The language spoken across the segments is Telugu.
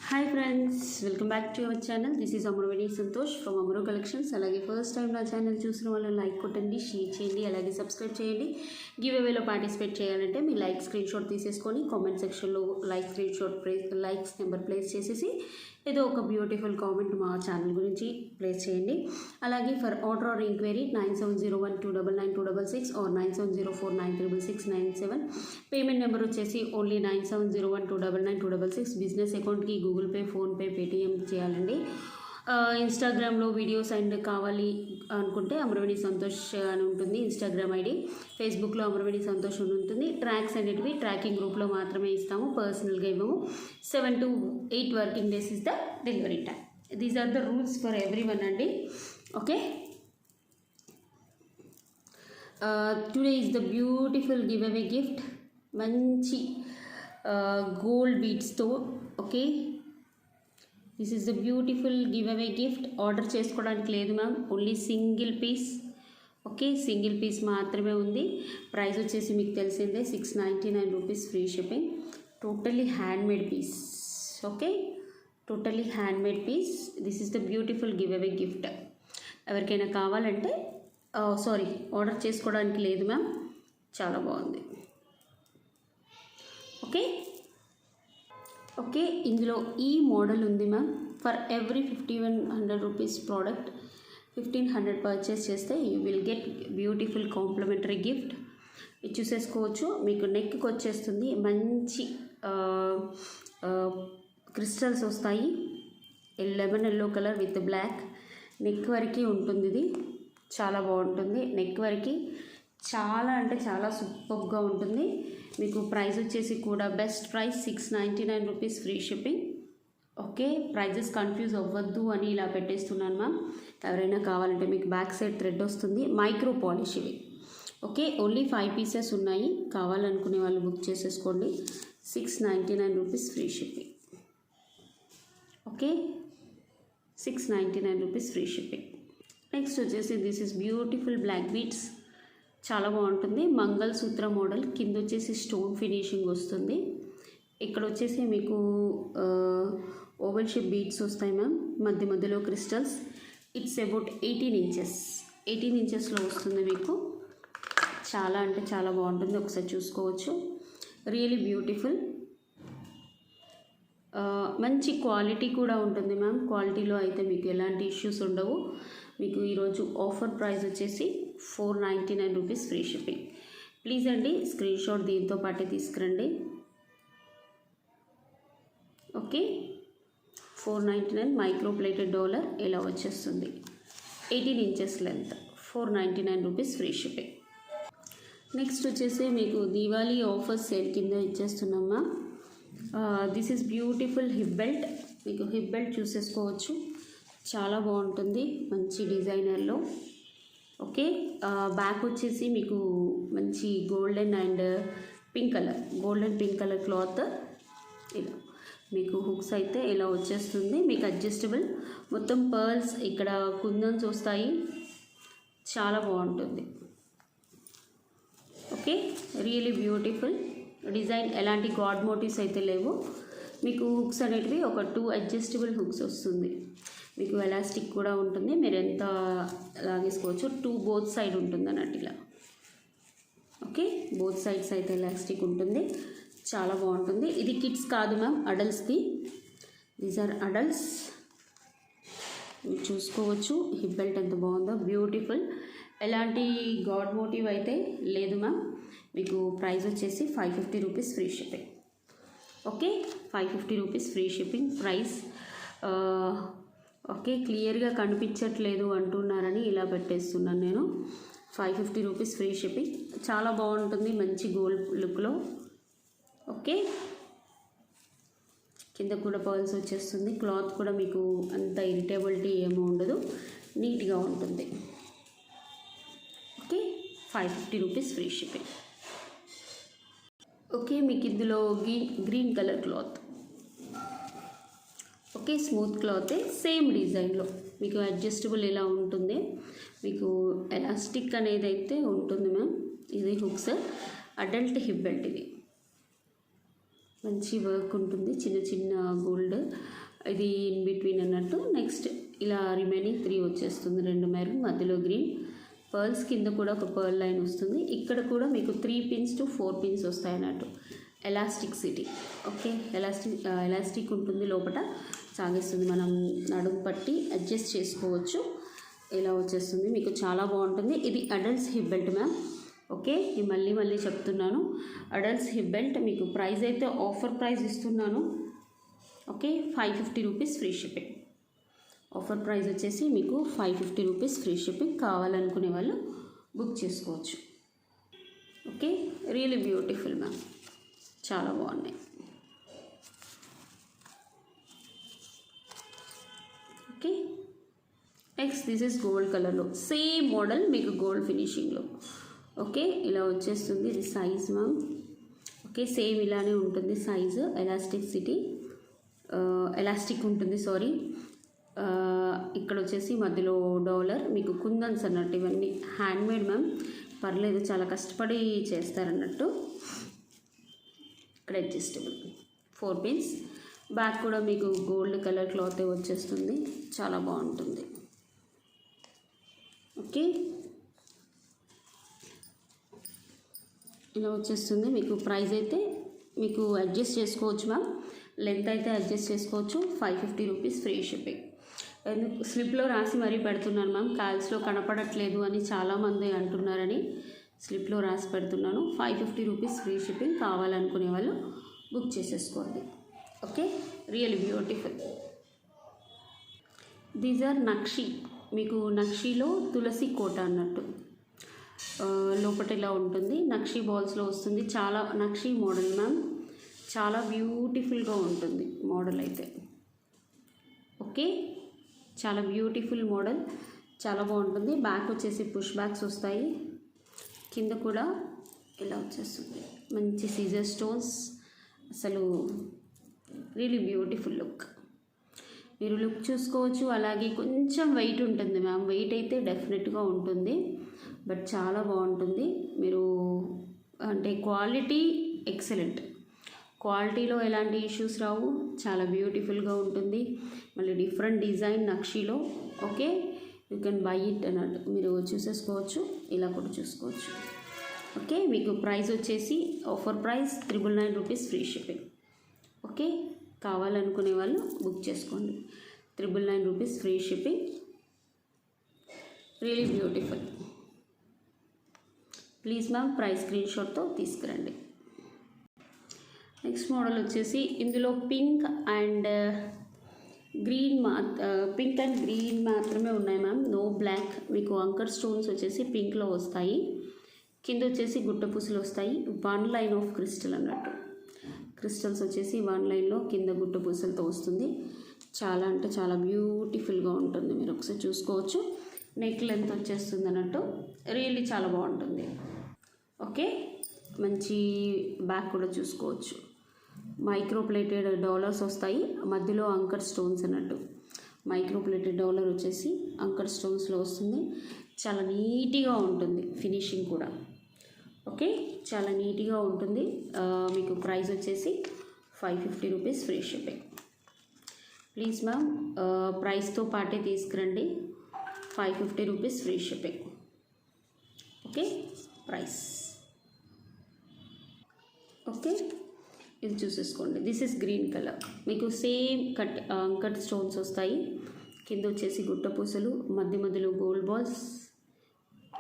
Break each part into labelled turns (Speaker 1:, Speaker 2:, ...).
Speaker 1: Hi friends, welcome back to our channel. This is Amaraveni Santosh from Amaru collections. అలాగే ఫస్ట్ టైం నా ఛానల్ చూసిన వాళ్ళు లైక్ కొట్టండి, షేర్ చేయండి, అలాగే సబ్స్క్రైబ్ చేయండి. గివ్ అవేలో పార్టిసిపేట్ చేయాలంటే మీ లైక్ స్క్రీన్ షాట్ తీసేసుకొని కామెంట్ సెక్షన్లో like screenshot likes number place చేసేసి ఏదో ఒక బ్యూటిఫుల్ కామెంట్ మా ఛానల్ గురించి ప్లేస్ చేయండి. అలాగే for order or enquiry 9701299266 or 9704936697. Payment number వచ్చేసి ఓన్లీ 9701299266. బిజినెస్ అకౌంట్కి గూగుల్ పే, ఫోన్పే, పేటిఎం చేయాలండి. ఇన్స్టాగ్రామ్లో వీడియోస్ అండ్ కావాలి అనుకుంటే అమరవేణి సంతోష్ అని ఉంటుంది ఇన్స్టాగ్రామ్ ఐడి. ఫేస్బుక్లో అమరవేణి సంతోష్ అని ఉంటుంది. ట్రాక్స్ అనేటివి ట్రాకింగ్ గ్రూప్లో మాత్రమే ఇస్తాము, పర్సనల్గా ఇవ్వము. 7 to 8 working days is the delivery time. These are the rules for every one అండి. Okay, today is the beautiful give away gift. మంచి గోల్డ్ బీడ్స్తో. Okay, this is the beautiful give away gift. Order చేసుకోవడానికి లేదు ma'am, only single piece. Okay, single piece మాత్రమే ఉంది. ప్రైస్ వచ్చేసి మీకు తెలిసిందే, 699 rupees free shipping. Totally handmade piece. Okay, totally handmade piece. This is the beautiful give away gift. ఎవరికైనా కావాలంటే ఆర్డర్ చేసుకోవడానికి లేదు మ్యామ్, చాలా బాగుంది. ఓకే ఓకే, ఇందులో ఈ మోడల్ ఉంది ma'am. For every 5100 rupees product 1500 purchase చేస్తే you will get beautiful complimentary gift. ఇది చూసేసుకోవచ్చు. మీకు నెక్కి వచ్చేస్తుంది మంచి క్రిస్టల్స్ వస్తాయి. Lemon yellow colour with black. Neck వరకు ఉంటుంది. ఇది చాలా బాగుంటుంది. నెక్ వరకు చాలా అంటే చాలా సూపర్గా ఉంటుంది. మీకు ప్రైస్ వచ్చేసి కూడా best price 699 rupees free shipping. Okay, prices confuse అవ్వద్దు అని ఇలా పెట్టేస్తున్నాను మ్యామ్. ఎవరైనా కావాలంటే మీకు బ్యాక్ సైడ్ థ్రెడ్ వస్తుంది, మైక్రో పాలిష్ ఇవి. ఓకే, ఓన్లీ 5 పీసెస్ ఉన్నాయి. కావాలనుకునే వాళ్ళు బుక్ చేసేసుకోండి. 699 rupees free shipping. Okay, 699 rupees free shipping. Next వచ్చేసి this is beautiful black beads. చాలా బాగుంటుంది. మంగళసూత్ర మోడల్. కింద వచ్చేసి స్టోన్ ఫినిషింగ్ వస్తుంది. ఇక్కడ వచ్చేసి మీకు ఓవెల్ షేప్ బీడ్స్ వస్తాయి మ్యామ్. మధ్యలో క్రిస్టల్స్. ఇట్స్ అబౌట్ 18 ఇంచెస్లో వస్తుంది మీకు. చాలా అంటే చాలా బాగుంటుంది. ఒకసారి చూసుకోవచ్చు. Really beautiful. మంచి క్వాలిటీ కూడా ఉంటుంది మ్యామ్. క్వాలిటీలో అయితే మీకు ఎలాంటి ఇష్యూస్ ఉండవు. మీకు ఈరోజు ఆఫర్ ప్రైస్ వచ్చేసి 499 రూపీస్ ఫ్రీ షిప్పింగ్. ప్లీజ్ అండి స్క్రీన్ షాట్ దీంతో పాటే తీసుకురండి. ఓకే, 499 మైక్రో ప్లేటెడ్ డాలర్ ఇలా వచ్చేస్తుంది. 18 inches length. 499 rupees free shipping. Next వచ్చేసి మీకు దీవాళీ ఆఫర్ సేల్ కింద ఇచ్చేస్తున్నామా. This is beautiful hip belt. మీకు హిప్ బెల్ట్ చూసేసుకోవచ్చు. చాలా బాగుంటుంది, మంచి డిజైనర్లో. ఓకే, బ్యాక్ వచ్చేసి మీకు మంచి golden and pink colour cloth. ఇలా మీకు హుక్స్ అయితే ఇలా వచ్చేస్తుంది. మీకు అడ్జస్టబుల్. మొత్తం పర్ల్స్, ఇక్కడ కుందన్స్ వస్తాయి. చాలా బాగుంటుంది. Okay, really beautiful design. ఎలాంటి గాడ్ మోటివ్స్ అయితే లేవు. మీకు హుక్స్ అనేటివి ఒక 2 అడ్జస్టబుల్ హుక్స్ వస్తుంది. మీకు ఎలాస్టిక్ కూడా ఉంటుంది. మీరు ఎంత లాగేసుకోవచ్చు. 2 బోత్ సైడ్ ఉంటుంది అన్నట్టు ఇలా. ఓకే, బోత్ సైడ్స్ అయితే ఎలాస్టిక్ ఉంటుంది. చాలా బాగుంటుంది. ఇది కిడ్స్ కాదు మ్యామ్, అడల్ట్స్ది. These are adults. మీరు చూసుకోవచ్చు హిప్ బెల్ట్ ఎంత బాగుందో, బ్యూటిఫుల్. ఎలాంటి గాడ్ మోటివ్ అయితే లేదు మ్యామ్. మీకు ప్రైస్ వచ్చేసి 550 rupees free shipping. Okay, 550 rupees free shipping price. Okay, క్లియర్గా కనిపించట్లేదు అంటున్నారని ఇలా పెట్టేస్తున్నాను నేను. 550 రూపీస్ ఫ్రీ షిప్పింగ్. చాలా బాగుంటుంది, మంచి గోల్డ్ లుక్లో. ఓకే, కింద కూడా పర్ల్స్ వచ్చేస్తుంది. క్లాత్ కూడా మీకు అంత ఇరిటేబిలిటీ ఏమీ ఉండదు, నీట్గా ఉంటుంది. Okay, 550 rupees free shipping. Okay, మీకు ఇందులో green colour cloth. Okay, smooth క్లాతే, సేమ్ డిజైన్లో మీకు అడ్జస్టబుల్ ఇలా ఉంటుంది. మీకు ఎలాస్టిక్ అనేది అయితే ఉంటుంది మ్యామ్. ఇది హుక్స్. Adult hip belt. ఇది మంచి వర్క్ ఉంటుంది, చిన్న చిన్న గోల్డ్ ఇది ఇన్ బిట్వీన్ అన్నట్టు. నెక్స్ట్ ఇలా రిమైనింగ్ 3 వచ్చేస్తుంది, 2 మెరూన్ మధ్యలో గ్రీన్ పర్ల్స్, కింద కూడా ఒక పర్ల్ లైన్ వస్తుంది. ఇక్కడ కూడా మీకు 3 pins to 4 pins వస్తాయి అన్నట్టు. ఎలాస్టిక్ సిటీ, ఓకే, ఎలాస్టిక్ ఉంటుంది, లోపల సాగిస్తుంది, మనం నడుము పట్టి అడ్జస్ట్ చేసుకోవచ్చు. ఇలా వచ్చేస్తుంది, మీకు చాలా బాగుంటుంది. ఇది adults hip belt ma'am, okay. ఇది మళ్ళీ చెప్తున్నాను, అడల్ట్స్ హిప్ బెల్ట్. మీకు ప్రైస్ అయితే ఆఫర్ ప్రైస్ ఇస్తున్నాను, okay. 550 rupees free shipping. Offer price వచ్చేసి మీకు 550 రూపీస్ ఫ్రీ షిప్పింగ్. కావాలనుకునే వాళ్ళు బుక్ చేసుకోవచ్చు, ఓకే. రియలీ బ్యూటిఫుల్ మ్యామ్, చాలా బాగున్నాయి, okay. Next this is gold కలర్లో సేమ్ మోడల్, మీకు గోల్డ్ ఫినిషింగ్లో, ఓకే. ఇలా వచ్చేస్తుంది. ఇది సైజ్ మ్యామ్, ఓకే. సేమ్ ఇలానే ఉంటుంది సైజు. ఎలాస్టిక్ ఉంటుంది, సారీ. ఇక్కడ వచ్చేసి మధ్యలో డాలర్, మీకు కుందన్స్ అన్నట్టు. ఇవన్నీ హ్యాండ్మేడ్ మ్యామ్, పర్లేదు, చాలా కష్టపడి చేస్తారన్నట్టు. ఇక్కడ అడ్జస్టబుల్ 4 pins. బ్యాక్ కూడా మీకు గోల్డ్ కలర్ క్లాత్ వచ్చేస్తుంది, చాలా బాగుంటుంది, ఓకే. ఇలా వచ్చేస్తుంది. మీకు ప్రైస్ అయితే మీకు అడ్జస్ట్ చేసుకోవచ్చు మ్యామ్, లెంత్ అయితే అడ్జస్ట్ చేసుకోవచ్చు. 550 రూపీస్ ఫ్రీ షిప్పింగ్. స్లిప్లో రాసి మరీ పెడుతున్నాను మ్యామ్, కాల్స్లో కనపడట్లేదు అని చాలామంది అంటున్నారని స్లిప్లో రాసి పెడుతున్నాను. 550 రూపీస్ ఫ్రీ షిప్పింగ్. కావాలనుకునే వాళ్ళు బుక్ చేసేసుకోండి, okay. Real beautiful. These are nakshi, మీకు నక్షిలో తులసి కోట అన్నట్టు. లోపల ఇలా ఉంటుంది, నక్షి బాల్స్లో వస్తుంది. చాలా నక్షి మోడల్ మ్యామ్, చాలా బ్యూటిఫుల్గా ఉంటుంది మోడల్ అయితే, ఓకే. చాలా బ్యూటిఫుల్ మోడల్, చాలా బాగుంటుంది. బ్యాక్ వచ్చేసి పుష్ బ్యాక్స్ వస్తాయి, కింద కూడా ఇలా వచ్చేస్తుంది. మంచి సీజర్ స్టోన్స్, అసలు రియలీ బ్యూటిఫుల్ లుక్. మీరు లుక్ చూసుకోవచ్చు. అలాగే కొంచెం వెయిట్ ఉంటుంది మ్యామ్, వెయిట్ అయితే డెఫినెట్గా ఉంటుంది, బట్ చాలా బాగుంటుంది. మీరు అంటే క్వాలిటీ ఎక్సలెంట్, క్వాలిటీలో ఎలాంటి ఇష్యూస్ రావు, చాలా బ్యూటిఫుల్గా ఉంటుంది. మళ్ళీ డిఫరెంట్ డిజైన్ నక్షిలో, okay. You can buy it అన్నట్టు, మీరు చూసేసుకోవచ్చు, ఇలా కూడా చూసుకోవచ్చు, ఓకే. మీకు ప్రైస్ వచ్చేసి offer price 999 rupees free shipping, okay. కావాలనుకునే వాళ్ళు బుక్ చేసుకోండి. 999 rupees free shipping, really beautiful. Please ma'am price స్క్రీన్ షాట్తో తీసుకురండి. నెక్స్ట్ మోడల్ వచ్చేసి ఇందులో పింక్ అండ్ గ్రీన్ మాత్రమే ఉన్నాయి మ్యామ్, నో బ్లాక్. మీకు అంకర్ స్టోన్స్ వచ్చేసి పింక్లో వస్తాయి, కింద వచ్చేసి గుట్టపూసలు వస్తాయి. 1 లైన్ ఆఫ్ క్రిస్టల్ అన్నట్టు, క్రిస్టల్స్ వచ్చేసి 1 లైన్లో కింద గుట్టపూసలతో వస్తుంది. చాలా అంటే చాలా బ్యూటిఫుల్గా ఉంటుంది, మీరు ఒకసారి చూసుకోవచ్చు. నెక్ లెంత్ వచ్చేస్తుంది అన్నట్టు, రియల్లీ చాలా బాగుంటుంది, ఓకే. మంచి బ్యాక్ కూడా చూసుకోవచ్చు. మైక్రో ప్లేటెడ్ డాలర్స్ వస్తాయి, మధ్యలో అంకర్ స్టోన్స్ అన్నట్టు. మైక్రో ప్లేటెడ్ డాలర్ వచ్చేసి అంకర్ స్టోన్స్లో వస్తుంది. చాలా నీట్గా ఉంటుంది ఫినిషింగ్ కూడా, ఓకే. చాలా నీట్గా ఉంటుంది. మీకు ప్రైస్ వచ్చేసి 550 rupees free shipping. Please ma'am ప్రైస్తో పాటే తీసుకురండి. 550 rupees free shipping, okay. Price, okay. ఇది చూసేసుకోండి. దిస్ ఇస్ గ్రీన్ కలర్, మీకు సేమ్ కట్ స్టోన్స్ వస్తాయి. కింద వచ్చేసి గుట్ట పూసలు, మధ్యలో గోల్డ్ బాల్స్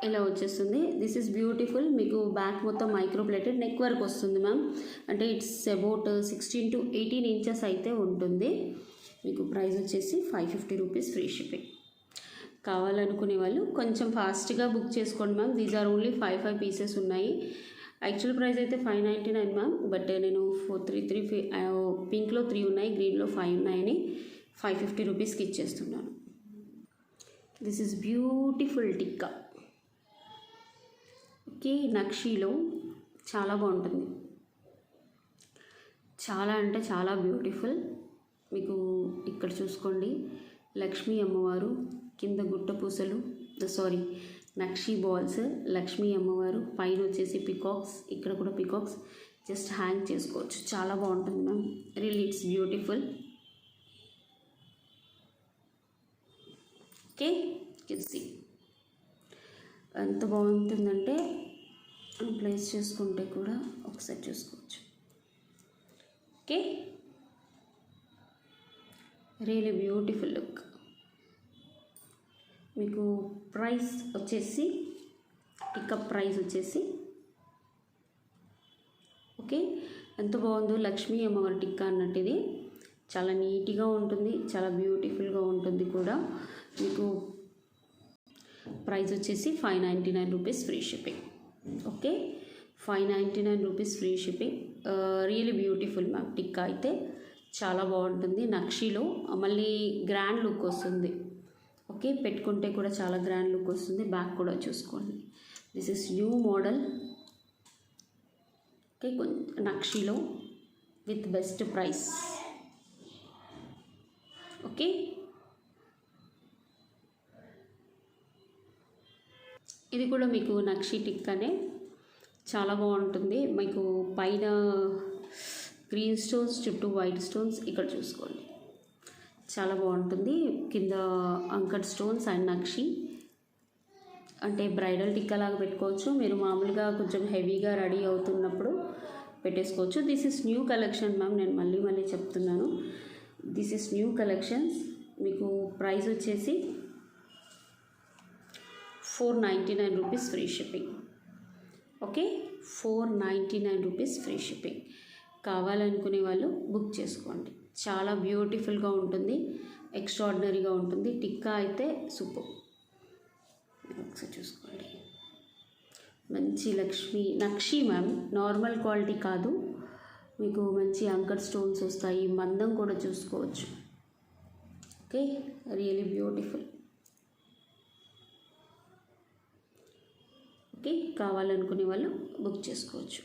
Speaker 1: ఇలా వచ్చేస్తుంది. This is beautiful. మీకు బ్యాక్ మొత్తం మైక్రో ప్లేటెడ్, నెక్ వర్క్ వస్తుంది మ్యామ్. అంటే ఇట్స్ అబౌట్ 16 to 18 ఇంచెస్ అయితే ఉంటుంది. మీకు ప్రైస్ వచ్చేసి 550 రూపీస్ ఫ్రీ షిప్పింగ్. కావాలనుకునే వాళ్ళు కొంచెం ఫాస్ట్గా బుక్ చేసుకోండి ma'am. These are only 5 pieces ఉన్నాయి. యాక్చువల్ ప్రైస్ అయితే 599 మ్యామ్, బట్ నేను 433 పింక్లో 3 ఉన్నాయి, గ్రీన్లో 5 ఉన్నాయని 550 రూపీస్కి ఇచ్చేస్తున్నాను. This is beautiful tikka, okay. నక్షీలో చాలా బాగుంటుంది, చాలా అంటే చాలా బ్యూటిఫుల్. మీకు ఇక్కడ చూసుకోండి, లక్ష్మీ అమ్మవారు, కింద గుట్ట పూసలు, నక్షీ బాల్స్, లక్ష్మీ అమ్మవారు, పైన వచ్చేసి పికాక్స్, ఇక్కడ కూడా పికాక్స్. జస్ట్ హ్యాంగ్ చేసుకోవచ్చు, చాలా బాగుంటుంది ma'am. Really it's beautiful, okay, కిడ్సీ ఎంత బాగుంటుందంటే ప్లేస్ చేసుకుంటే కూడా ఒకసారి చూసుకోవచ్చు. Okay, really beautiful look. మీకు ప్రైస్ వచ్చేసి పికప్ ప్రైస్ వచ్చేసి ఓకే, ఎంత బాగుందో లక్ష్మీ అమ్మవారి టిక్కా అన్నట్టు. ఇది చాలా నీట్గా ఉంటుంది, చాలా బ్యూటిఫుల్గా ఉంటుంది కూడా. మీకు ప్రైస్ వచ్చేసి 599 rupees free shipping. Okay, 599 rupees free shipping. Really beautiful ma'am. Tikka అయితే చాలా బాగుంటుంది, నక్షీలో మళ్ళీ గ్రాండ్ లుక్ వస్తుంది. ఓకే, పెట్టుకుంటే కూడా చాలా గ్రాండ్ లుక్ వస్తుంది. బ్యాక్ కూడా చూసుకోండి. This is new model. Okay, నక్షీలో విత్ బెస్ట్ ప్రైస్. ఓకే, ఇది కూడా మీకు నక్షి టిక్కానే, చాలా బాగుంటుంది. మీకు పైన గ్రీన్ స్టోన్స్, చుట్టూ వైట్ స్టోన్స్ ఇక్కడ చూసుకోండి, చాలా బాగుంటుంది. కింద అంకట్ స్టోన్స్ అండ్ నక్షి. అంటే బ్రైడల్ టిక్కా లాగా పెట్టుకోవచ్చు. మీరు మామూలుగా కొంచెం హెవీగా రెడీ అవుతున్నప్పుడు పెట్టేసుకోవచ్చు. This is new collection ma'am, నేను మళ్ళీ చెప్తున్నాను. This is new collections. మీకు ప్రైస్ వచ్చేసి 499 rupees free shipping. Okay, 499 rupees free shipping. కావాలనుకునే వాళ్ళు బుక్ చేసుకోండి. చాలా బ్యూటిఫుల్గా ఉంటుంది, ఎక్స్ట్రాడినరీగా ఉంటుంది. టిక్కా అయితే సూపర్. ఒకసారి చూసుకోండి, మంచి నక్షి మ్యామ్, నార్మల్ క్వాలిటీ కాదు. మీకు మంచి అంకర్ స్టోన్స్ వస్తాయి, మందం కూడా చూసుకోవచ్చు. Okay, really beautiful. ఓకే, కావాలనుకునే వాళ్ళు బుక్ చేసుకోవచ్చు.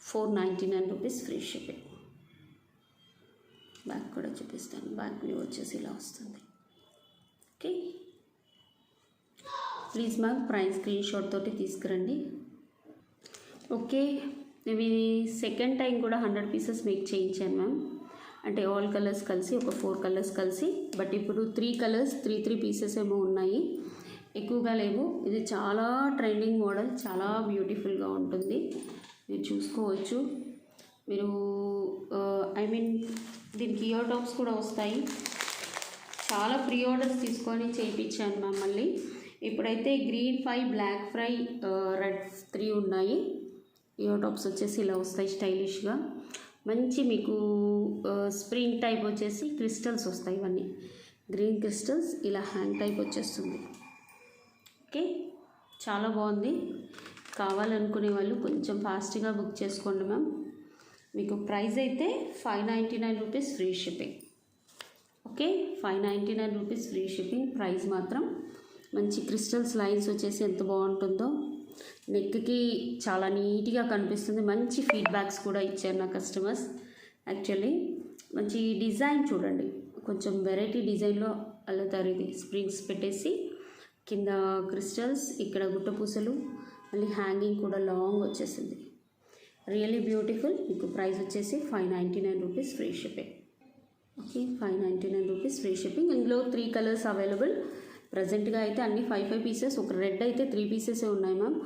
Speaker 1: 499 రూపీస్ ఫ్రీ షిప్పింగ్. బ్యాక్ కూడా చూపిస్తాను. బ్యాక్ వ్యూ వచ్చేసి ఇలా వస్తుంది. Okay, please ma'am price screen shot తోటి తీసుకురండి. ఓకే, ఇవి సెకండ్ టైం కూడా 100 పీసెస్ మేక్ చేయించాను మ్యామ్. అంటే ఆల్ కలర్స్ కలిసి ఒక 4 కలర్స్ కలిసి. బట్ ఇప్పుడు 3 కలర్స్ 3 పీసెస్ ఏమో ఉన్నాయి, ఎక్కువగా లేవు. ఇది చాలా ట్రెండింగ్ మోడల్, చాలా బ్యూటిఫుల్గా ఉంటుంది. మీరు చూసుకోవచ్చు. మీరు దీనికి ఇయర్ టాప్స్ కూడా వస్తాయి. చాలా ప్రీ ఆర్డర్స్ తీసుకొని చేయించాను మమ్మల్ని. ఇప్పుడైతే గ్రీన్ 5, బ్లాక్ 5, రెడ్ 3 ఉన్నాయి. ఇయర్ టాప్స్ వచ్చేసి ఇలా వస్తాయి స్టైలిష్గా. మంచి మీకు స్ప్రింగ్ టైప్ వచ్చేసి క్రిస్టల్స్ వస్తాయి. ఇవన్నీ గ్రీన్ క్రిస్టల్స్ ఇలా హ్యాంగ్ టైప్ వచ్చేస్తుంది. ఓకే, చాలా బాగుంది. కావాలనుకునే వాళ్ళు కొంచెం ఫాస్ట్గా బుక్ చేసుకోండి మ్యామ్. మీకు ప్రైస్ అయితే 599 rupees free shipping. Okay, 599 rupees free shipping. Price మాత్రం మంచి క్రిస్టల్స్ లైన్స్ వచ్చేసి ఎంత బాగుంటుందో. నెక్కి చాలా నీట్గా కనిపిస్తుంది. మంచి ఫీడ్బ్యాక్స్ కూడా ఇచ్చారు నా కస్టమర్స్. యాక్చువల్లీ మంచి డిజైన్ చూడండి, కొంచెం వెరైటీ డిజైన్లో అల్లుతారు. ఇది స్ప్రింగ్స్ పెట్టేసి కింద క్రిస్టల్స్, ఇక్కడ గుట్టపూసలు, మళ్ళీ హ్యాంగింగ్ కూడా లాంగ్ వచ్చేసింది. Really beautiful. మీకు ప్రైస్ వచ్చేసి 599 rupees free shipping. Okay, 599 rupees free shipping. ఇందులో 3 కలర్స్ అవైలబుల్. ప్రజెంట్గా అయితే అన్ని 5 పీసెస్, ఒక రెడ్ అయితే 3 పీసెసే ఉన్నాయి మ్యామ్.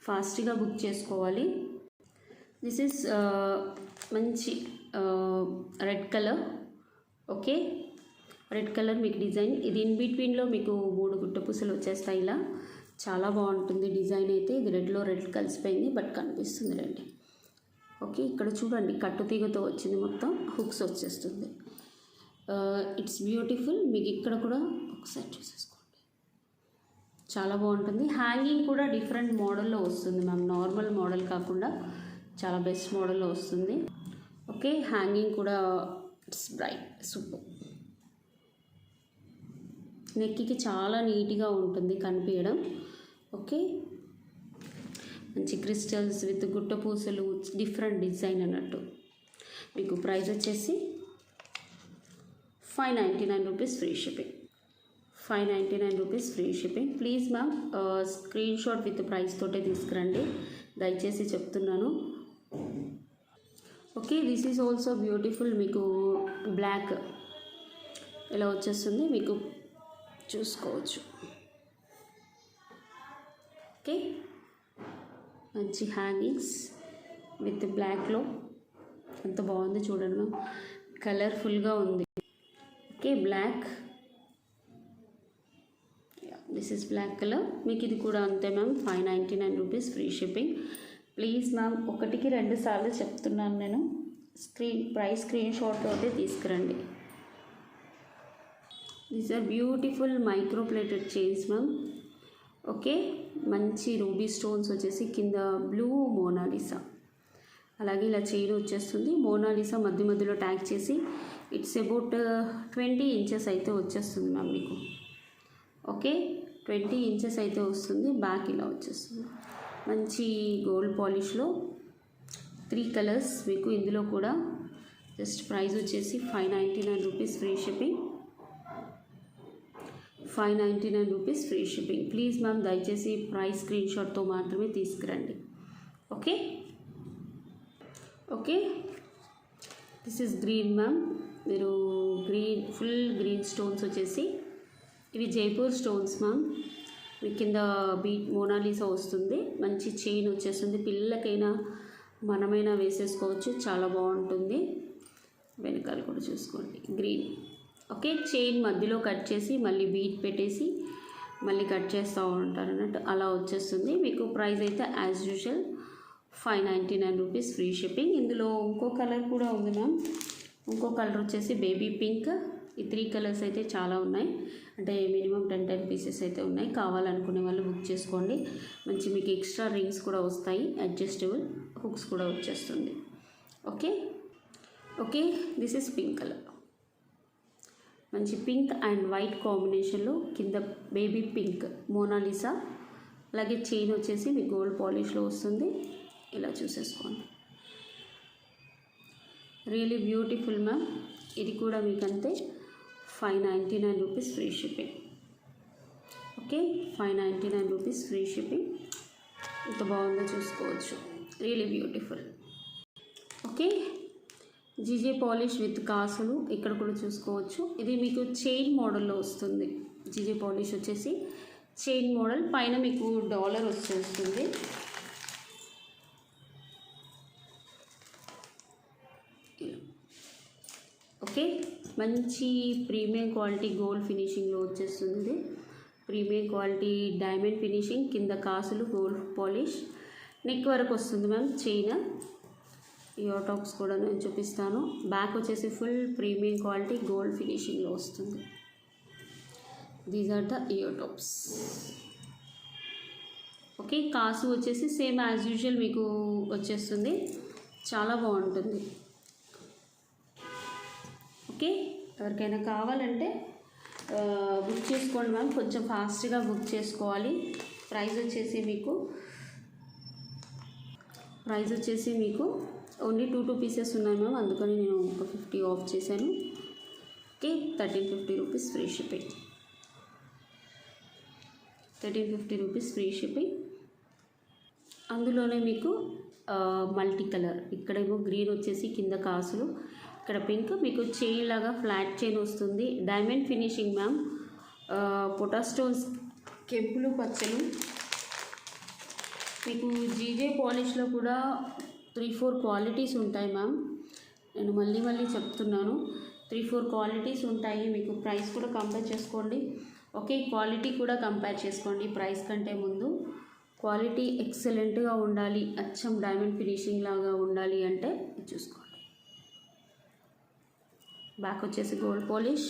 Speaker 1: ఫాస్ట్గా బుక్ చేసుకోవాలి. దిస్ ఈస్ మంచి red colour. Okay, red colour మీకు డిజైన్. ఇది ఇన్ బిట్వీన్లో మీకు 3 గుట్టపూసలు వచ్చేస్తాయి ఇలా. చాలా బాగుంటుంది డిజైన్ అయితే. ఇది రెడ్లో రెడ్ కలిసిపోయింది బట్ కనిపిస్తుంది రండి. ఓకే, ఇక్కడ చూడండి, కట్టుతీగతో వచ్చింది, మొత్తం హుక్స్ వచ్చేస్తుంది. It's beautiful. మీకు ఇక్కడ కూడా ఒకసారి చూసేసుకోండి, చాలా బాగుంటుంది. హ్యాంగింగ్ కూడా డిఫరెంట్ మోడల్లో వస్తుంది మ్యామ్, నార్మల్ మోడల్ కాకుండా చాలా బెస్ట్ మోడల్లో వస్తుంది. ఓకే, హ్యాంగింగ్ కూడా ఇట్స్ బ్రైట్, సూపర్. నెక్కి చాలా నీట్గా ఉంటుంది కనిపించడం. ఓకే, మంచి క్రిస్టల్స్ విత్ గుట్టపూసలు, డిఫరెంట్ డిజైన్ అన్నట్టు. మీకు ప్రైస్ వచ్చేసి 599 rupees free shipping. 599 rupees free shipping. Please ma'am screen shot with price తోటే తీసుకురండి, దయచేసి చెప్తున్నాను. Okay, this is also beautiful. మీకు బ్లాక్ ఇలా వచ్చేస్తుంది. మీకు చూసుకోవచ్చు. ఓకే, మంచి హ్యాంగింగ్స్ విత్ బ్లాక్లో ఎంత బాగుంది చూడండి మ్యామ్, కలర్ఫుల్గా ఉంది. Okay, black, this is black colour. మీకు ఇది కూడా అంతే ma'am, 599 rupees free shipping. Please ma'am, 1కి 2 సార్లు చెప్తున్నాను నేను, స్క్రీన్ షాట్ తోటి తీసుకురండి. These are beautiful micro plated chains ma'am. Okay, మంచి రూబీ స్టోన్స్ వచ్చేసి కింద బ్లూ మోనాలిసా, అలాగే ఇలా చైన్ వచ్చేస్తుంది. మోనాలిసా మధ్యలో ట్యాగ్ చేసి ఇట్స్ అబౌట్ 20 ఇంచెస్ అయితే వచ్చేస్తుంది మ్యామ్ మీకు. ఓకే, 20 ఇంచెస్ అయితే వస్తుంది. బ్యాక్ ఇలా వచ్చేస్తుంది. మంచి గోల్డ్ పాలిష్లో 3 కలర్స్ మీకు ఇందులో కూడా. జస్ట్ ప్రైస్ వచ్చేసి 599 rupees free shipping. 599 rupees free shipping. Please ma'am, దయచేసి ప్రైస్ స్క్రీన్ షాట్తో మాత్రమే తీసుకురండి. Okay okay, this is green ma'am. మీరు గ్రీన్, ఫుల్ గ్రీన్ స్టోన్స్ వచ్చేసి ఇవి జైపూర్ స్టోన్స్ మ్యామ్. మీ కింద బీట్ మోనాలిసా వస్తుంది. మంచి చైన్ వచ్చేస్తుంది. పిల్లలకైనా మనమైనా వేసేసుకోవచ్చు, చాలా బాగుంటుంది. వెనకాల కూడా చూసుకోండి, గ్రీన్. ఓకే, చైన్ మధ్యలో కట్ చేసి మళ్ళీ బీట్ పెట్టేసి మళ్ళీ కట్ చేస్తూ ఉంటారు అన్నట్టు, అలా వచ్చేస్తుంది. మీకు ప్రైస్ అయితే as usual 599 rupees free shipping. ఇందులో ఇంకో కలర్ కూడా ఉంది మ్యామ్. ఇంకో కలర్ వచ్చేసి బేబీ పింక్. ఈ 3 కలర్స్ అయితే చాలా ఉన్నాయి, అంటే మినిమం 10 పీసెస్ అయితే ఉన్నాయి. కావాలనుకునే వాళ్ళు బుక్ చేసుకోండి. మంచి మీకు ఎక్స్ట్రా రింగ్స్ కూడా వస్తాయి, అడ్జస్టబుల్ హుక్స్ కూడా వచ్చేస్తుంది. Okay okay, this is pink colour. మంచి పింక్ అండ్ వైట్ కాంబినేషన్లో కింద బేబీ పింక్ మోనాలిసా, అలాగే చైన్ వచ్చేసి మీకు గోల్డ్ పాలిష్లో వస్తుంది. ఇలా చూసేసుకోండి, రియలీ బ్యూటిఫుల్ మ్యామ్. ఇది కూడా మీకు అంతే 599 rupees free shipping. Okay, 599 rupees free shipping. ఎంత బాగుందో చూసుకోవచ్చు, really beautiful. Okay, GJ polish with కాసులు ఇక్కడ కూడా చూసుకోవచ్చు. ఇది మీకు చైన్ మోడల్లో వస్తుంది. జీజే పాలిష్ వచ్చేసి చైన్ మోడల్, పైన మీకు డాలర్ వచ్చేస్తుంది. ఓకే, మంచి ప్రీమియం క్వాలిటీ గోల్డ్ ఫినిషింగ్లో వచ్చేస్తుంది. ప్రీమియం క్వాలిటీ డైమండ్ ఫినిషింగ్, కింద కాసులు గోల్డ్ పాలిష్, నెక్ వరకు వస్తుంది మ్యామ్ చైన్. ఇయర్ టాప్స్ కూడా నేను చూపిస్తాను. బ్యాక్ వచ్చేసి ఫుల్ ప్రీమియం క్వాలిటీ గోల్డ్ ఫినిషింగ్లో వస్తుంది. These are the ear tops. Okay, కాసు వచ్చేసి సేమ్ యాజ్ యూజువల్ మీకు వచ్చేస్తుంది, చాలా బాగుంటుంది. ఓకే, ఎవరికైనా కావాలంటే బుక్ చేసుకోండి మ్యామ్, కొంచెం ఫాస్ట్గా బుక్ చేసుకోవాలి. ప్రైస్ వచ్చేసి మీకు ఓన్లీ 2 పీసెస్ ఉన్నాయి మ్యామ్, అందుకని నేను ఒక 50 ఆఫ్ చేశాను. Okay, 1350 rupees free shipping. 1350 rupees free shipping. అందులోనే మీకు మల్టీ కలర్, ఇక్కడేమో గ్రీన్ వచ్చేసి కింద కాసులు, ఇక్కడ పింక్, మీకు చైన్ లాగా ఫ్లాట్ చైన్ వస్తుంది. Diamond finishing ma'am. Pota stones, కెంపులు, పచ్చలు. మీకు జీజే పాలిష్లో కూడా 3-4 క్వాలిటీస్ ఉంటాయి మ్యామ్. నేను మళ్ళీ చెప్తున్నాను, 3-4 క్వాలిటీస్ ఉంటాయి. మీకు ప్రైస్ కూడా కంపేర్ చేసుకోండి. ఓకే, క్వాలిటీ కూడా కంపేర్ చేసుకోండి ప్రైస్ కంటే ముందు. క్వాలిటీ ఎక్సలెంట్గా ఉండాలి, అచ్చం డైమండ్ ఫినిషింగ్ లాగా ఉండాలి అంటే చూసుకోండి. బ్యాక్ వచ్చేసి గోల్డ్ పాలిష్.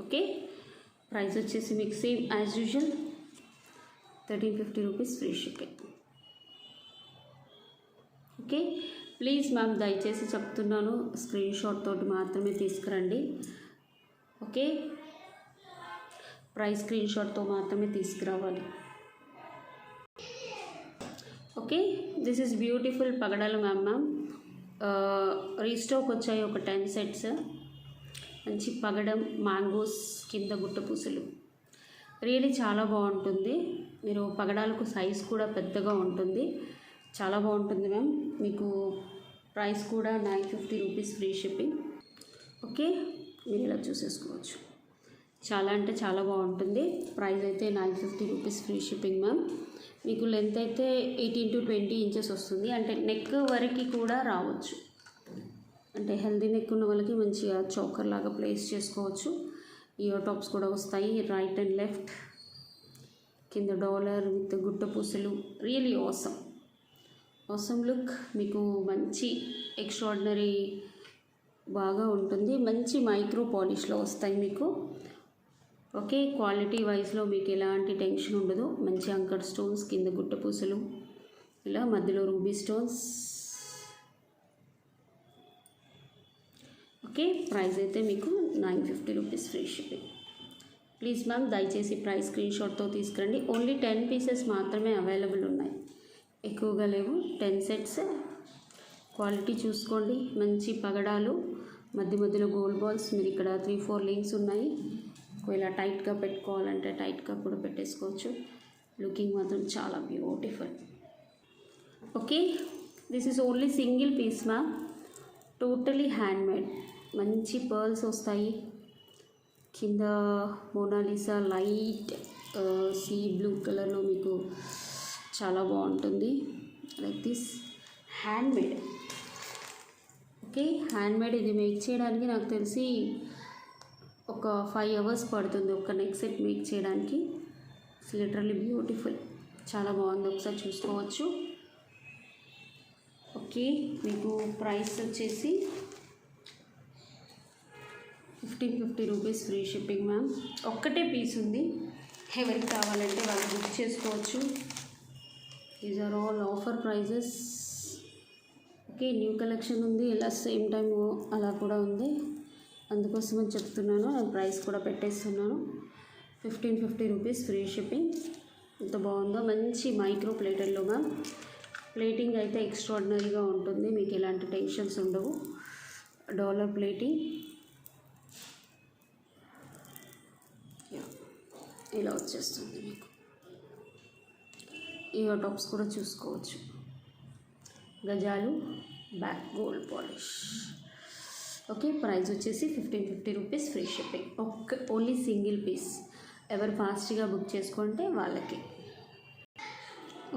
Speaker 1: ఓకే, ప్రైస్ వచ్చేసి మీకు same as usual 1350 rupees free shipping. Okay, please ma'am, దయచేసి చెప్తున్నాను, స్క్రీన్ షాట్ తోటి మాత్రమే తీసుకురండి. ఓకే, ప్రైస్ స్క్రీన్ షాట్తో మాత్రమే తీసుకురావాలి. ఓకే, దిస్ ఈజ్ బ్యూటిఫుల్ పగడాలు మ్యామ్. రీస్టాక్ వచ్చాయి ఒక 10 సెట్స్. మంచి పగడం, మ్యాంగోస్, కింద గుట్ట పూసలు, రియలీ చాలా బాగుంటుంది. మీరు పగడాలకు సైజ్ కూడా పెద్దగా ఉంటుంది, చాలా బాగుంటుంది మ్యామ్. మీకు ప్రైస్ కూడా 950 రూపీస్ ఫ్రీ షిప్పింగ్. ఓకే, మీరు ఇలా చూసేసుకోవచ్చు. చాలా అంటే చాలా బాగుంటుంది. ప్రైస్ అయితే 950 రూపీస్ ఫ్రీ షిప్పింగ్ మ్యామ్. మీకు లెంత్ అయితే 18 to 20 ఇంచెస్ వస్తుంది. అంటే నెక్ వరకు కూడా రావచ్చు. అంటే హెల్దీ నెక్ ఉన్న వాళ్ళకి మంచిగా చోకర్ లాగా ప్లేస్ చేసుకోవచ్చు. ఇయర్ టాప్స్ కూడా వస్తాయి, రైట్ అండ్ లెఫ్ట్. కింద డాలర్ విత్ గుట్ట పూసలు. Really awesome look. మీకు మంచి ఎక్స్ట్రాడినరీ బాగా ఉంటుంది. మంచి మైక్రో పాలిష్లో వస్తాయి మీకు. ఓకే, క్వాలిటీ వైజ్లో మీకు ఎలాంటి టెన్షన్ ఉండదు. మంచి అంకర్ స్టోన్స్, కింద గుట్ట పూసలు, ఇలా మధ్యలో రూబీ స్టోన్స్. ఓకే, ప్రైస్ అయితే మీకు 950 rupees free shipping. Please ma'am దయచేసి ప్రైస్ స్క్రీన్ షాట్తో తీసుకురండి. ఓన్లీ 10 పీసెస్ మాత్రమే అవైలబుల్ ఉన్నాయి, ఎక్కువగా లేవు. 10 సెట్స్. క్వాలిటీ చూసుకోండి. మంచి పగడాలు, మధ్యలో గోల్డ్ బాల్స్. మీరు ఇక్కడ 3-4 లింక్స్ ఉన్నాయి. ఒకవేళ టైట్గా పెట్టుకోవాలంటే టైట్గా కూడా పెట్టేసుకోవచ్చు. లుకింగ్ మాత్రం చాలా beautiful. Okay, this is only single piece ma'am. Totally handmade. మంచి పర్ల్స్ వస్తాయి. కింద మోనాలిసా లైట్ సీ బ్లూ కలర్లో మీకు చాలా బాగుంటుంది. Like this handmade. Okay, handmade. ఇది మేక్ చేయడానికి నాకు తెలిసి ఒక 5 hours పడుతుంది ఒక నెక్ సెట్ మేక్ చేయడానికి. It's literally beautiful. చాలా బాగుంది, ఒకసారి చూసుకోవచ్చు. ఓకే, మీకు ప్రైస్ వచ్చేసి 1550 రూపీస్ ఫ్రీ షిప్పింగ్ మ్యామ్. ఒక్కటే పీస్ ఉంది, ఎవరికి కావాలంటే వాళ్ళు బుక్ చేసుకోవచ్చు. These are all offer prices. Okay, new collection ఉంది, ఇలా సేమ్ టైం అలా కూడా ఉంది. అందుకోసమని చెప్తున్నాను. నేను ప్రైస్ కూడా పెట్టేస్తున్నాను. 1550 రూపీస్ ఫ్రీ షిప్పింగ్. ఎంత బాగుందో, మంచి మైక్రో ప్లేటెడ్లో మ్యామ్. ప్లేటింగ్ అయితే ఎక్స్ట్రాడినరీగా ఉంటుంది, మీకు ఎలాంటి టెన్షన్స్ ఉండవు. డాలర్ ప్లేటింగ్ ఇలా వచ్చేస్తుంది మీకు. ఇయర్ టాప్స్ కూడా చూసుకోవచ్చు. గజాలు, back gold polish. Okay, price వచ్చేసి 1550 rupees free shipping. Only single piece. ఎవరు ఫాస్ట్గా బుక్ చేసుకుంటే వాళ్ళకి.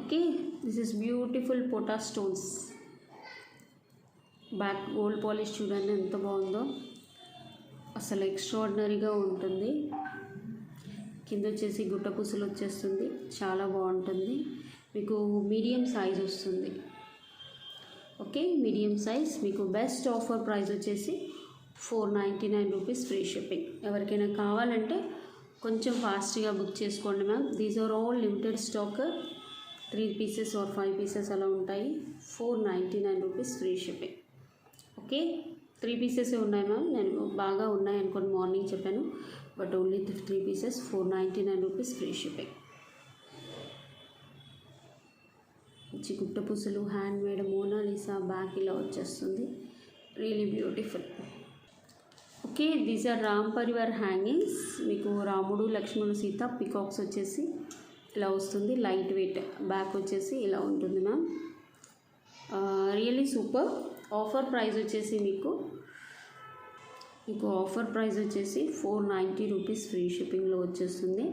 Speaker 1: Okay, this is beautiful pota stones. Back gold polish చూడండి ఎంత బాగుందో, అసలు ఎక్స్ట్రాడినరీగా ఉంటుంది. కింద వచ్చేసి గుట్ట పూసలు వచ్చేస్తుంది, చాలా బాగుంటుంది. మీకు మీడియం సైజ్ వస్తుంది. Okay, medium size. మీకు బెస్ట్ ఆఫర్ ప్రైస్ వచ్చేసి 499 రూపీస్ ఫ్రీ షిప్పింగ్. ఎవరికైనా కావాలంటే కొంచెం ఫాస్ట్గా బుక్ చేసుకోండి ma'am. These are all limited stock. 3 pieces or 5 pieces అలా ఉంటాయి. 499 rupees free shipping. Okay, 3 pieces ఉన్నాయి మ్యామ్. నేను బాగా ఉన్నాయి అనుకోండి, మార్నింగ్ చెప్పాను. But only 3 pieces, 499 rupees free shipping. మంచి గుట్ట పూసలు, హ్యాండ్మేడ్, మోనాలిసా బ్యాక్ ఇలా వచ్చేస్తుంది. Really beautiful. Okay, these are Ram Parivar hangings. మీకు రాముడు, లక్ష్మణుడు, సీత, పికాక్స్ వచ్చేసి ఇలా వస్తుంది. Light weight. బ్యాక్ వచ్చేసి ఇలా ఉంటుంది ma'am. Really super. Offer price వచ్చేసి మీకు ఆఫర్ ప్రైస్ వచ్చేసి 490 రూపీస్ ఫ్రీ షిప్పింగ్లో వచ్చేస్తుంది.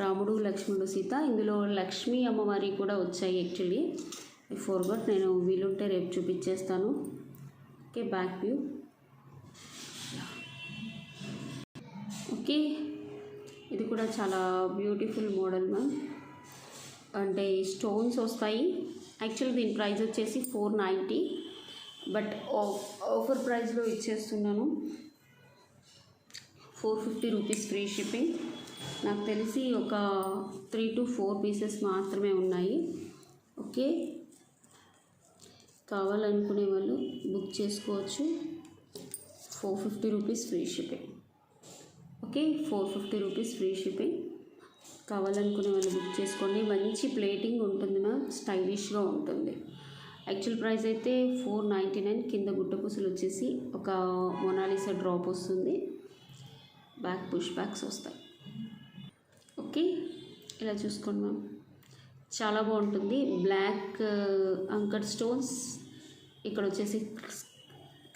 Speaker 1: రాముడు, లక్ష్మణుడు, సీత. ఇందులో లక్ష్మీ అమ్మవారి కూడా వచ్చాయి యాక్చువల్లీ. ఫోర్గట్, నేను వీలుంటే రేపు చూపించేస్తాను. Okay, back view. ఓకే, ఇది కూడా చాలా బ్యూటిఫుల్ మోడల్ మ్యామ్. అంటే స్టోన్స్ వస్తాయి. యాక్చువల్లీ దీని ప్రైస్ వచ్చేసి 490, బట్ ఆఫర్ ప్రైస్లో ఇచ్చేస్తున్నాను. 450 రూపీస్ ఫ్రీ షిప్పింగ్. నాకు తెలిసి ఒక 3 to 4 పీసెస్ మాత్రమే ఉన్నాయి. ఓకే, కావాలనుకునే వాళ్ళు బుక్ చేసుకోవచ్చు. 450 rupees free shipping. Okay, 450 rupees free shipping. కావాలనుకునే వాళ్ళు బుక్ చేసుకోండి. మంచి ప్లేటింగ్ ఉంటుంది మ్యామ్, స్టైలిష్గా ఉంటుంది. యాక్చువల్ ప్రైస్ అయితే 499. కింద గుట్ట పూసలు వచ్చేసి ఒక మొనాలిసా డ్రాప్ వస్తుంది. బ్యాక్ పుష్ బ్యాక్స్ వస్తాయి. ఓకే, ఇలా చూసుకోండి మ్యామ్, చాలా బాగుంటుంది. Black anchor stones. ఇక్కడ వచ్చేసి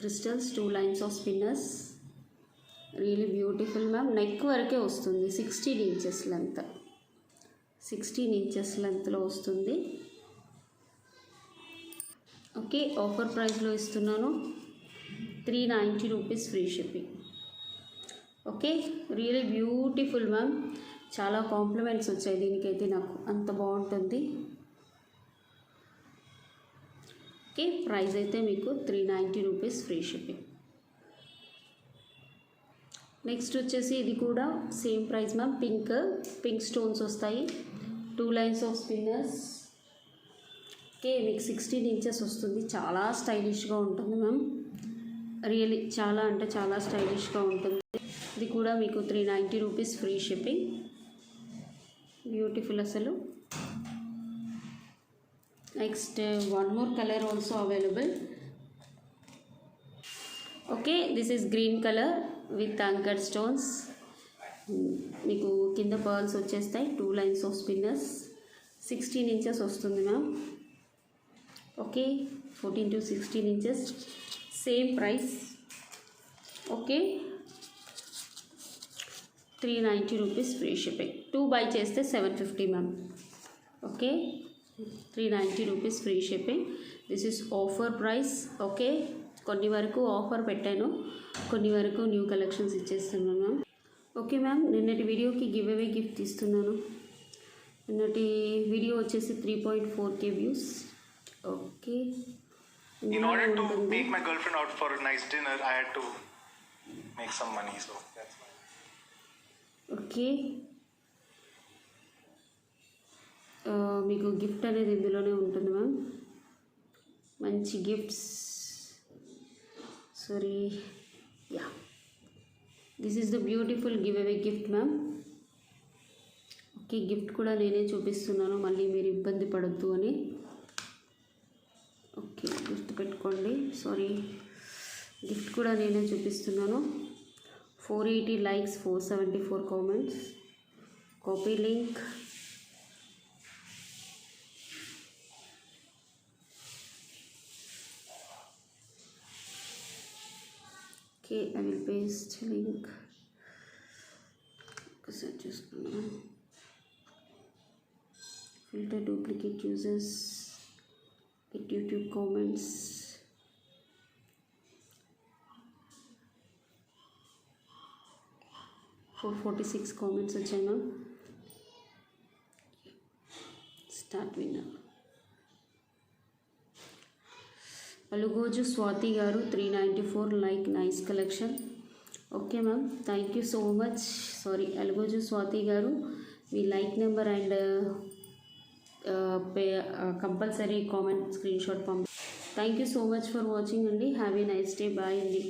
Speaker 1: crystals, 2 lines of spinners. Really beautiful ma'am. Neck వరకే వస్తుంది, 16 ఇంచెస్ లెంత్, 16 ఇంచెస్ లెంత్లో వస్తుంది. ఓకే, ఆఫర్ ప్రైస్లో ఇస్తున్నాను, 390 rupees free shipping. Okay, really beautiful ma'am. చాలా కాంప్లిమెంట్స్ వచ్చాయి దీనికైతే, నాకు అంత బాగుంటుంది. ఓకే, ప్రైస్ అయితే మీకు 390 రూపీస్ ఫ్రీ షిప్పింగ్. నెక్స్ట్ వచ్చేసి ఇది కూడా same price ma'am. Pink stones వస్తాయి, 2 లైన్స్ ఆఫ్ స్పిన్నర్స్. ఓకే, మీకు 16 ఇంచెస్ వస్తుంది. చాలా స్టైలిష్గా ఉంటుంది మ్యామ్, రియలీ చాలా అంటే చాలా స్టైలిష్గా ఉంటుంది. ఇది కూడా మీకు 390 రూపీస్ ఫ్రీ షిప్పింగ్. బ్యూటిఫుల్ అసలు. Next one more colour also available. Okay, this is green colour with anchor stones. మీకు కింద పర్ల్స్ వచ్చేస్తాయి, 2 లైన్స్ ఆఫ్ స్పిన్నర్స్, 16 ఇంచెస్ వస్తుంది ma'am. Okay, 14 to 16 inches, same price. Okay, 390 rupees free shipping. 2 by చేస్తే 750 ma'am. Okay, 390 rupees free shipping. This is offer price. Okay, కొన్ని వరకు ఆఫర్ పెట్టాను, కొన్ని వరకు న్యూ కలెక్షన్స్ ఇచ్చేస్తున్నాను మ్యామ్. ఓకే మ్యామ్, నిన్నటి వీడియోకి గివ్ అవే గిఫ్ట్ ఇస్తున్నాను. నిన్నటి వీడియో వచ్చేసి 3.4K views. Okay,
Speaker 2: in order to take my girlfriend out for a nice dinner, I had to make some money, so that's why.
Speaker 1: Okay, మీకు గిఫ్ట్ అనేది ఇందులోనే ఉంటుంది మ్యామ్. మంచి gifts. Sorry, yeah, this is the beautiful give away gift ma'am. Okay, gift కూడా నేనే చూపిస్తున్నాను, మళ్ళీ మీరు ఇబ్బంది పడొద్దు అని. ఓకే, గిఫ్ట్ పెట్టుకోండి. సారీ, గిఫ్ట్ కూడా నేనే చూపిస్తున్నాను. 480 likes, 474 comments. Copy link. Okay, I will paste link. Set చేసుకున్నాను. Filter duplicate users. Get YouTube comments. 446 comments వచ్చాయి ma'am. Start winner Alugoju Swathi garu, 394 like, nice collection. Okay ma'am, thank you so much. Sorry, Alugoju Swathi garu, మీ like number and compulsory comment screenshot పంపి. Thank you so much for watching అండి. Have a nice day. Bye అండి.